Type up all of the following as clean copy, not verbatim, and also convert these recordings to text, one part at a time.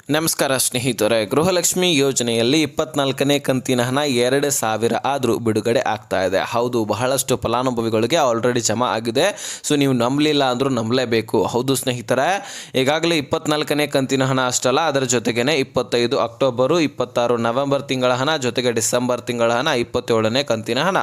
ನಮಸ್ಕಾರ ಸ್ನೇಹಿತರೆ. ಗೃಹಲಕ್ಷ್ಮಿ ಯೋಜನೆಯಲ್ಲಿ 24ನೇ ಕಂತಿನ ಹಣ 2,000 ಆದರೂ ಬಿಡುಗಡೆ ಆಗ್ತಾ ಇದೆ. ಹೌದು, ಬಹಳಷ್ಟು ಫಲಾನುಭವಿಗಳಿಗೆ ಆಲ್ರೆಡಿ ಜಮಾ ಆಗಿದೆ. ಸೊ ನೀವು ನಂಬಲಿಲ್ಲ ಅಂದರೂ ನಂಬಲೇಬೇಕು. ಹೌದು ಸ್ನೇಹಿತರೆ, ಈಗಾಗಲೇ 24ನೇ ಕಂತಿನ ಹಣ ಅಷ್ಟಲ್ಲ, ಅದರ ಜೊತೆಗೇನೆ 25 ಅಕ್ಟೋಬರು, 26 ನವೆಂಬರ್ ತಿಂಗಳ ಹಣ, ಜೊತೆಗೆ ಡಿಸೆಂಬರ್ ತಿಂಗಳ ಹಣ, 27ನೇ ಕಂತಿನ ಹಣ.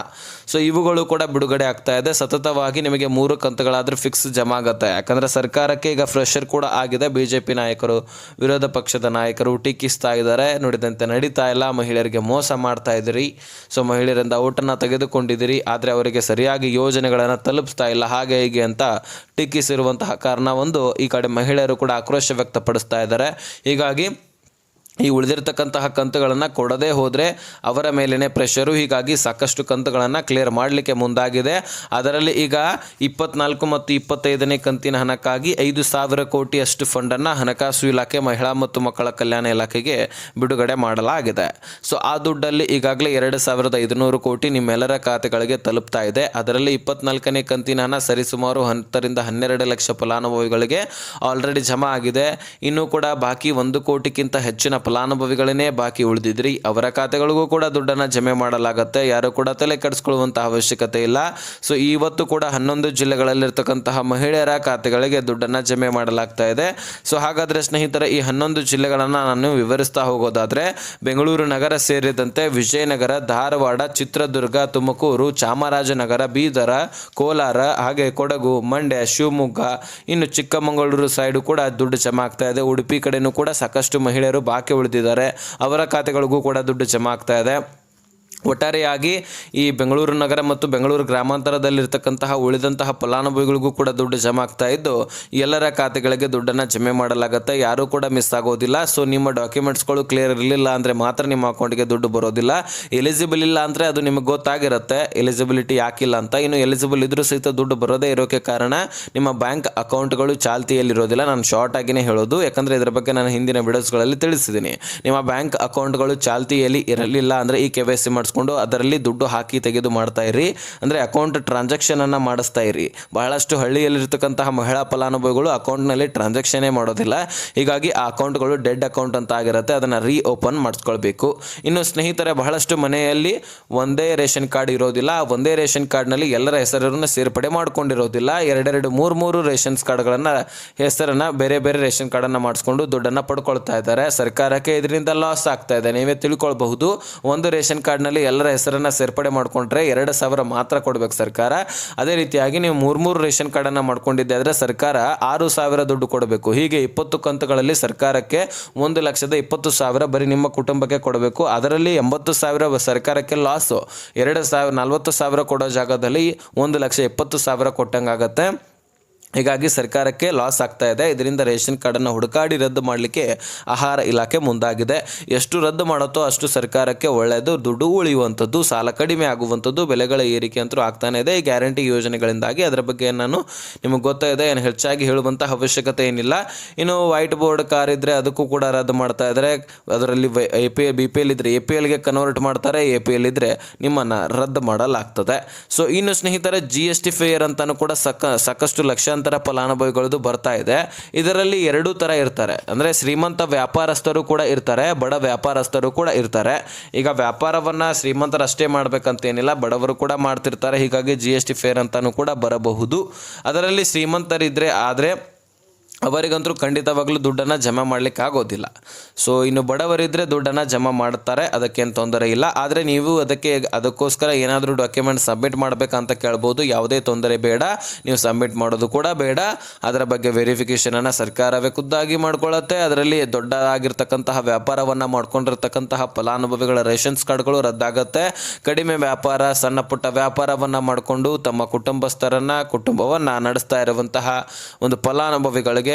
ಸೊ ಇವುಗಳು ಕೂಡ ಬಿಡುಗಡೆ ಆಗ್ತಾ ಇದೆ. ಸತತವಾಗಿ ನಿಮಗೆ 3 ಕಂತುಗಳಾದರೂ ಫಿಕ್ಸ್ ಜಮಾ ಆಗುತ್ತೆ. ಯಾಕಂದರೆ ಸರ್ಕಾರಕ್ಕೆ ಈಗ ಫ್ರೆಷರ್ ಕೂಡ ಆಗಿದೆ. BJP ನಾಯಕರು, ವಿರೋಧ ಪಕ್ಷದ ನಾಯಕರು ಟೀಕಿಸ್ತಾ ಇದ್ದಾರೆ. ನುಡಿದಂತೆ ನಡೀತಾ ಇಲ್ಲ, ಮಹಿಳೆಯರಿಗೆ ಮೋಸ ಮಾಡ್ತಾ ಇದ್ದೀರಿ, ಸೊ ಮಹಿಳೆಯರಿಂದ ಓಟನ್ನು ತೆಗೆದುಕೊಂಡಿದ್ದೀರಿ, ಆದರೆ ಅವರಿಗೆ ಸರಿಯಾಗಿ ಯೋಜನೆಗಳನ್ನು ತಲುಪಿಸ್ತಾ ಇಲ್ಲ, ಹಾಗೆ ಹೀಗೆ ಅಂತ ಟೀಕಿಸಿರುವಂತಹ ಕಾರಣ ಒಂದು ಈ ಕಡೆ ಮಹಿಳೆಯರು ಕೂಡ ಆಕ್ರೋಶ ವ್ಯಕ್ತಪಡಿಸ್ತಾ ಇದ್ದಾರೆ. ಹೀಗಾಗಿ ಈ ಉಳಿದಿರ್ತಕ್ಕಂತಹ ಕಂತುಗಳನ್ನು ಕೊಡದೇ ಹೋದರೆ ಅವರ ಮೇಲೇ ಪ್ರೆಷರು. ಹೀಗಾಗಿ ಸಾಕಷ್ಟು ಕಂತುಗಳನ್ನು ಕ್ಲಿಯರ್ ಮಾಡಲಿಕ್ಕೆ ಮುಂದಾಗಿದೆ. ಅದರಲ್ಲಿ ಈಗ 24 ಮತ್ತು 25ನೇ ಕಂತಿನ ಹಣಕ್ಕಾಗಿ 5,000 ಕೋಟಿಯಷ್ಟು ಫಂಡನ್ನು ಹಣಕಾಸು ಇಲಾಖೆ, ಮಹಿಳಾ ಮತ್ತು ಮಕ್ಕಳ ಕಲ್ಯಾಣ ಇಲಾಖೆಗೆ ಬಿಡುಗಡೆ ಮಾಡಲಾಗಿದೆ. ಸೊ ಆ ದುಡ್ಡಲ್ಲಿ ಈಗಾಗಲೇ 2,500 ಕೋಟಿ ನಿಮ್ಮೆಲ್ಲರ ಖಾತೆಗಳಿಗೆ ತಲುಪ್ತಾ ಇದೆ. ಅದರಲ್ಲಿ 24ನೇ ಕಂತಿನ ಹಣ ಸರಿಸುಮಾರು 10 ರಿಂದ 12 ಲಕ್ಷ ಫಲಾನುಭವಿಗಳಿಗೆ ಆಲ್ರೆಡಿ ಜಮಾ ಆಗಿದೆ. ಇನ್ನೂ ಕೂಡ ಬಾಕಿ 1 ಕೋಟಿಗಿಂತ ಹೆಚ್ಚಿನ ಫಲಾನುಭವಿಗಳನ್ನೇ ಬಾಕಿ ಉಳಿದಿದ್ರಿ. ಅವರ ಖಾತೆಗಳಿಗೂ ಕೂಡ ದುಡ್ಡನ್ನು ಜಮೆ ಮಾಡಲಾಗುತ್ತೆ. ಯಾರು ಕೂಡ ತಲೆ ಕೆಡಿಸ್ಕೊಳ್ಳುವಂತಹ ಅವಶ್ಯಕತೆ ಇಲ್ಲ. ಸೊ ಇವತ್ತು ಕೂಡ 11 ಜಿಲ್ಲೆಗಳಲ್ಲಿರ್ತಕ್ಕಂತಹ ಮಹಿಳೆಯರ ಖಾತೆಗಳಿಗೆ ದುಡ್ಡನ್ನು ಜಮೆ ಮಾಡಲಾಗ್ತಾ ಇದೆ. ಸೊ ಹಾಗಾದರೆ ಸ್ನೇಹಿತರೆ, ಈ 11 ಜಿಲ್ಲೆಗಳನ್ನು ನಾನು ವಿವರಿಸ್ತಾ ಹೋಗೋದಾದರೆ, ಬೆಂಗಳೂರು ನಗರ ಸೇರಿದಂತೆ ವಿಜಯನಗರ, ಧಾರವಾಡ, ಚಿತ್ರದುರ್ಗ, ತುಮಕೂರು, ಚಾಮರಾಜನಗರ, ಬೀದರ, ಕೋಲಾರ, ಹಾಗೆ ಕೊಡಗು, ಮಂಡ್ಯ, ಶಿವಮೊಗ್ಗ, ಇನ್ನು ಚಿಕ್ಕಮಗಳೂರು ಸೈಡು ಕೂಡ ದುಡ್ಡು ಜಮಾ ಆಗ್ತಾ ಇದೆ. ಉಡುಪಿ ಕಡೆನೂ ಕೂಡ ಸಾಕಷ್ಟು ಮಹಿಳೆಯರು ಬಾಕಿ ಉಳಿದಿದ್ದಾರೆ. ಅವರ ಖಾತೆಗಳಿಗೂ ಕೂಡ ದುಡ್ಡು ಜಮಾ ಆಗ್ತಾ ಇದೆ. ಒಟ್ಟಾರೆಯಾಗಿ ಈ ಬೆಂಗಳೂರು ನಗರ ಮತ್ತು ಬೆಂಗಳೂರು ಗ್ರಾಮಾಂತರದಲ್ಲಿರ್ತಕ್ಕಂತಹ ಉಳಿದಂತಹ ಫಲಾನುಭವಿಗಳಿಗೂ ಕೂಡ ದುಡ್ಡು ಜಮಾ ಆಗ್ತಾ ಇದ್ದು, ಎಲ್ಲರ ಖಾತೆಗಳಿಗೆ ದುಡ್ಡನ್ನು ಜಮೆ ಮಾಡಲಾಗುತ್ತೆ. ಯಾರೂ ಕೂಡ ಮಿಸ್ ಆಗೋದಿಲ್ಲ. ಸೊ ನಿಮ್ಮ ಡಾಕ್ಯುಮೆಂಟ್ಸ್ಗಳು ಕ್ಲಿಯರ್ ಇರಲಿಲ್ಲ ಅಂದರೆ ಮಾತ್ರ ನಿಮ್ಮ ಅಕೌಂಟ್ಗೆ ದುಡ್ಡು ಬರೋದಿಲ್ಲ. ಎಲಿಜಿಬಲ್ ಇಲ್ಲ ಅಂದರೆ ಅದು ನಿಮಗೆ ಗೊತ್ತಾಗಿರುತ್ತೆ ಎಲಿಜಿಬಿಲಿಟಿ ಯಾಕಿಲ್ಲ ಅಂತ. ಇನ್ನು ಎಲಿಜಿಬಲ್ ಇದ್ರೂ ಸಹಿತ ದುಡ್ಡು ಬರೋದೇ ಇರೋಕ್ಕೆ ಕಾರಣ ನಿಮ್ಮ ಬ್ಯಾಂಕ್ ಅಕೌಂಟ್ಗಳು ಚಾಲ್ತಿಯಲ್ಲಿರೋದಿಲ್ಲ. ನಾನು ಶಾರ್ಟ್ ಆಗಿನೇ ಹೇಳೋದು, ಯಾಕಂದರೆ ಇದರ ಬಗ್ಗೆ ನಾನು ಹಿಂದಿನ ವಿಡಿಯೋಸ್ಗಳಲ್ಲಿ ತಿಳಿಸಿದ್ದೀನಿ. ನಿಮ್ಮ ಬ್ಯಾಂಕ್ ಅಕೌಂಟ್ಗಳು ಚಾಲ್ತಿಯಲ್ಲಿ ಇರಲಿಲ್ಲ ಅಂದರೆ ಈ KYC ಮಾಡಿಸ್ಕೊಂಡು ಅದರಲ್ಲಿ ದುಡ್ಡು ಹಾಕಿ ತೆಗೆದು ಮಾಡ್ತಾ ಇರಿ. ಅಂದರೆ ಅಕೌಂಟ್ ಟ್ರಾನ್ಸಾಕ್ಷನ್ ಅನ್ನು ಮಾಡಿಸ್ತಾ ಇರಿ. ಬಹಳಷ್ಟು ಹಳ್ಳಿಯಲ್ಲಿರ್ತಕ್ಕಂತಹ ಮಹಿಳಾ ಫಲಾನುಭವಿಗಳು ಅಕೌಂಟ್ನಲ್ಲಿ ಟ್ರಾನ್ಸಾಕ್ಷನ್ನೇ ಮಾಡೋದಿಲ್ಲ. ಹೀಗಾಗಿ ಆ ಅಕೌಂಟ್ಗಳು ಡೆಡ್ ಅಕೌಂಟ್ ಅಂತ ಆಗಿರುತ್ತೆ. ಅದನ್ನು ರೀಓಪನ್ ಮಾಡಿಸ್ಕೊಳ್ಬೇಕು. ಇನ್ನು ಸ್ನೇಹಿತರೆ, ಬಹಳಷ್ಟು ಮನೆಯಲ್ಲಿ ಒಂದೇ ರೇಷನ್ ಕಾರ್ಡ್ ಇರೋದಿಲ್ಲ. ಒಂದೇ ರೇಷನ್ ಕಾರ್ಡ್ನಲ್ಲಿ ಎಲ್ಲರ ಹೆಸರನ್ನು ಸೇರ್ಪಡೆ ಮಾಡ್ಕೊಂಡಿರೋದಿಲ್ಲ. 2 3 ರೇಷನ್ಸ್ ಕಾರ್ಡ್ಗಳನ್ನು ಹೆಸರನ್ನು ಬೇರೆ ಬೇರೆ ರೇಷನ್ ಕಾರ್ಡನ್ನು ಮಾಡಿಸ್ಕೊಂಡು ದುಡ್ಡನ್ನು ಪಡ್ಕೊಳ್ತಾ ಇದ್ದಾರೆ. ಸರ್ಕಾರಕ್ಕೆ ಇದರಿಂದ ಲಾಸ್ ಆಗ್ತಾ ಇದೆ. ನೀವೇ ತಿಳ್ಕೊಳ್ಬಹುದು. ಒಂದು ರೇಷನ್ ಕಾರ್ಡ್ನಲ್ಲಿ ಎಲ್ಲರ ಹೆಸರನ್ನು ಸೇರ್ಪಡೆ ಮಾಡಿಕೊಂಡ್ರೆ 2,000 ಮಾತ್ರ ಕೊಡಬೇಕು ಸರ್ಕಾರ. ಅದೇ ರೀತಿಯಾಗಿ ನೀವು 3 ರೇಷನ್ ಕಾರ್ಡನ್ನು ಮಾಡ್ಕೊಂಡಿದ್ದೆ ಆದರೆ ಸರ್ಕಾರ 6,000 ದುಡ್ಡು ಕೊಡಬೇಕು. ಹೀಗೆ 20 ಕಂತುಗಳಲ್ಲಿ ಸರ್ಕಾರಕ್ಕೆ 1,20,000 ಬರೀ ನಿಮ್ಮ ಕುಟುಂಬಕ್ಕೆ ಕೊಡಬೇಕು. ಅದರಲ್ಲಿ 80,000 ಸರ್ಕಾರಕ್ಕೆ ಲಾಸು. 40,000 ಕೊಡೋ ಜಾಗದಲ್ಲಿ 1,20,000 ಕೊಟ್ಟಂಗಾಗತ್ತೆ. ಹೀಗಾಗಿ ಸರ್ಕಾರಕ್ಕೆ ಲಾಸ್ ಆಗ್ತಾ ಇದೆ. ಇದರಿಂದ ರೇಷನ್ ಕಾರ್ಡನ್ನು ಹುಡುಕಾಡಿ ರದ್ದು ಮಾಡಲಿಕ್ಕೆ ಆಹಾರ ಇಲಾಖೆ ಮುಂದಾಗಿದೆ. ಎಷ್ಟು ರದ್ದು ಮಾಡುತ್ತೋ ಅಷ್ಟು ಸರ್ಕಾರಕ್ಕೆ ಒಳ್ಳೆಯದು, ದುಡ್ಡು ಉಳಿಯುವಂಥದ್ದು, ಸಾಲ ಕಡಿಮೆ ಆಗುವಂಥದ್ದು, ಬೆಲೆಗಳ ಏರಿಕೆ ಅಂತೂ ಆಗ್ತಾನೆ ಇದೆ ಈ ಗ್ಯಾರಂಟಿ ಯೋಜನೆಗಳಿಂದಾಗಿ. ಅದರ ಬಗ್ಗೆ ನಾನು ನಿಮಗೆ ಗೊತ್ತಾಯಿದೆ, ಏನು ಹೆಚ್ಚಾಗಿ ಹೇಳುವಂಥ ಅವಶ್ಯಕತೆ ಏನಿಲ್ಲ. ಇನ್ನು ವೈಟ್ ಬೋರ್ಡ್ ಕಾರ್ ಇದ್ದರೆ ಅದಕ್ಕೂ ಕೂಡ ರದ್ದು ಮಾಡ್ತಾ ಇದ್ದಾರೆ. ಅದರಲ್ಲಿ BPL ಇದ್ದರೆ APLಗೆ ಕನ್ವರ್ಟ್ ಮಾಡ್ತಾರೆ, APL ಇದ್ದರೆ ನಿಮ್ಮನ್ನು ರದ್ದು ಮಾಡಲಾಗ್ತದೆ. ಸೊ ಇನ್ನು ಸ್ನೇಹಿತರೆ, GST ಫೇರ್ ಅಂತಲೂ ಕೂಡ ಸಾಕಷ್ಟು ಲಕ್ಷಾಂತರ ಫಲಾನುಭವಿಗಳದ್ದು ಬರ್ತಾ ಇದೆ. ಇದರಲ್ಲಿ 2 ಥರ ಇರ್ತಾರೆ. ಅಂದರೆ ಶ್ರೀಮಂತ ವ್ಯಾಪಾರಸ್ಥರು ಕೂಡ ಇರ್ತಾರೆ, ಬಡ ವ್ಯಾಪಾರಸ್ಥರು ಕೂಡ ಇರ್ತಾರೆ. ಈಗ ವ್ಯಾಪಾರವನ್ನು ಶ್ರೀಮಂತರಷ್ಟೇ ಮಾಡಬೇಕಂತೇನಿಲ್ಲ, ಬಡವರು ಕೂಡ ಮಾಡ್ತಿರ್ತಾರೆ. ಹೀಗಾಗಿ GST ಫೇರ್ ಅಂತಲೂ ಕೂಡ ಬರಬಹುದು. ಅದರಲ್ಲಿ ಶ್ರೀಮಂತರಿದ್ದರೆ ಆದರೆ ಅವರಿಗಂತೂ ಖಂಡಿತವಾಗಲೂ ದುಡ್ಡನ್ನು ಜಮಾ ಮಾಡಲಿಕ್ಕೆ ಆಗೋದಿಲ್ಲ. ಸೊ ಇನ್ನು ಬಡವರಿದ್ದರೆ ದುಡ್ಡನ್ನು ಜಮಾ ಮಾಡ್ತಾರೆ, ಅದಕ್ಕೇನು ತೊಂದರೆ ಇಲ್ಲ. ಆದರೆ ನೀವು ಅದಕ್ಕೋಸ್ಕರ ಏನಾದರೂ ಡಾಕ್ಯುಮೆಂಟ್ ಸಬ್ಮಿಟ್ ಮಾಡಬೇಕಂತ ಕೇಳ್ಬೋದು. ಯಾವುದೇ ತೊಂದರೆ ಬೇಡ, ನೀವು ಸಬ್ಮಿಟ್ ಮಾಡೋದು ಕೂಡ ಬೇಡ. ಅದರ ಬಗ್ಗೆ ವೆರಿಫಿಕೇಷನನ್ನು ಸರ್ಕಾರವೇ ಖುದ್ದಾಗಿ ಮಾಡ್ಕೊಳ್ಳುತ್ತೆ. ಅದರಲ್ಲಿ ದೊಡ್ಡದಾಗಿರ್ತಕ್ಕಂತಹ ವ್ಯಾಪಾರವನ್ನು ಮಾಡ್ಕೊಂಡಿರ್ತಕ್ಕಂತಹ ಫಲಾನುಭವಿಗಳ ರೇಷನ್ಸ್ ಕಾರ್ಡ್ಗಳು ರದ್ದಾಗುತ್ತೆ. ಕಡಿಮೆ ವ್ಯಾಪಾರ, ಸಣ್ಣ ಪುಟ್ಟ ವ್ಯಾಪಾರವನ್ನು ಮಾಡಿಕೊಂಡು ತಮ್ಮ ಕುಟುಂಬವನ್ನು ನಡೆಸ್ತಾ ಇರುವಂತಹ ಒಂದು ಫಲಾನುಭವಿಗಳಿಗೆ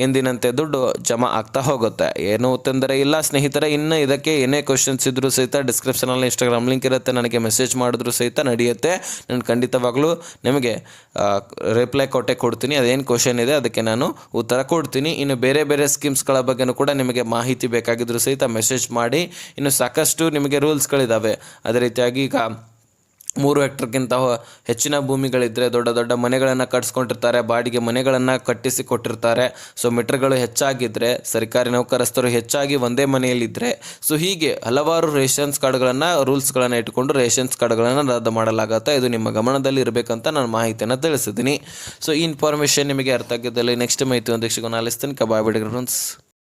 ಎಂದಿನಂತೆ ದುಡ್ಡು ಜಮಾ ಆಗ್ತಾ ಹೋಗುತ್ತೆ. ಏನೂ ತೊಂದರೆ ಇಲ್ಲ ಸ್ನೇಹಿತರೆ. ಇನ್ನು ಇದಕ್ಕೆ ಏನೇ ಕ್ವಶನ್ಸ್ ಇದ್ರೂ ಸಹಿತ ಡಿಸ್ಕ್ರಿಪ್ಷನಲ್ಲಿ ಇನ್ಸ್ಟಾಗ್ರಾಮ್ ಲಿಂಕ್ ಇರುತ್ತೆ, ನನಗೆ ಮೆಸೇಜ್ ಮಾಡಿದ್ರು ಸಹಿತ ನಡೆಯುತ್ತೆ. ನಾನು ಖಂಡಿತವಾಗ್ಲೂ ನಿಮಗೆ ರಿಪ್ಲೈ ಕೊಡ್ತೀನಿ. ಅದೇನು ಕ್ವಶನ್ ಇದೆ ಅದಕ್ಕೆ ನಾನು ಉತ್ತರ ಕೊಡ್ತೀನಿ. ಇನ್ನು ಬೇರೆ ಬೇರೆ ಸ್ಕೀಮ್ಸ್ಗಳ ಬಗ್ಗೆನೂ ಕೂಡ ನಿಮಗೆ ಮಾಹಿತಿ ಬೇಕಾಗಿದ್ರೂ ಸಹಿತ ಮೆಸೇಜ್ ಮಾಡಿ. ಇನ್ನು ಸಾಕಷ್ಟು ನಿಮಗೆ ರೂಲ್ಸ್ಗಳಿದ್ದಾವೆ. ಅದೇ ರೀತಿಯಾಗಿ ಈಗ 3 ಹೆಕ್ಟರ್ಗಿಂತ ಹೆಚ್ಚಿನ ಭೂಮಿಗಳಿದ್ದರೆ ದೊಡ್ಡ ದೊಡ್ಡ ಮನೆಗಳನ್ನು ಕಟ್ಸ್ಕೊಂಡಿರ್ತಾರೆ, ಬಾಡಿಗೆ ಮನೆಗಳನ್ನು ಕಟ್ಟಿಸಿ ಕೊಟ್ಟಿರ್ತಾರೆ. ಸೊ ಮೀಟರ್ಗಳು ಹೆಚ್ಚಾಗಿದ್ದರೆ, ಸರ್ಕಾರಿ ನೌಕರಸ್ಥರು ಹೆಚ್ಚಾಗಿ ಒಂದೇ ಮನೆಯಲ್ಲಿದ್ದರೆ, ಸೊ ಹೀಗೆ ಹಲವಾರು ರೇಷನ್ಸ್ ಕಾರ್ಡ್ಗಳನ್ನು ರೂಲ್ಸ್ಗಳನ್ನು ಇಟ್ಕೊಂಡು ರೇಷನ್ಸ್ ಕಾರ್ಡ್ಗಳನ್ನು ರದ್ದು ಮಾಡಲಾಗುತ್ತೆ. ಇದು ನಿಮ್ಮ ಗಮನದಲ್ಲಿ ಇರಬೇಕಂತ ನಾನು ಮಾಹಿತಿಯನ್ನು ತಿಳಿಸಿದ್ದೀನಿ. ಸೊ ಈ ಇನ್ಫಾರ್ಮೇಷನ್ ನಿಮಗೆ ಅರ್ಥ ಆಗಿದ್ದಲ್ಲಿ ನೆಕ್ಸ್ಟ್ ಮಾಹಿತಿ ಒಂದಿಗೆ ಸಿಗೋಣ. ಅಲ್ಲಿಸ್ತೀನಿ. ಬಾಯ್ ಬಿಡಿ ಫ್ರೆಂಡ್ಸ್.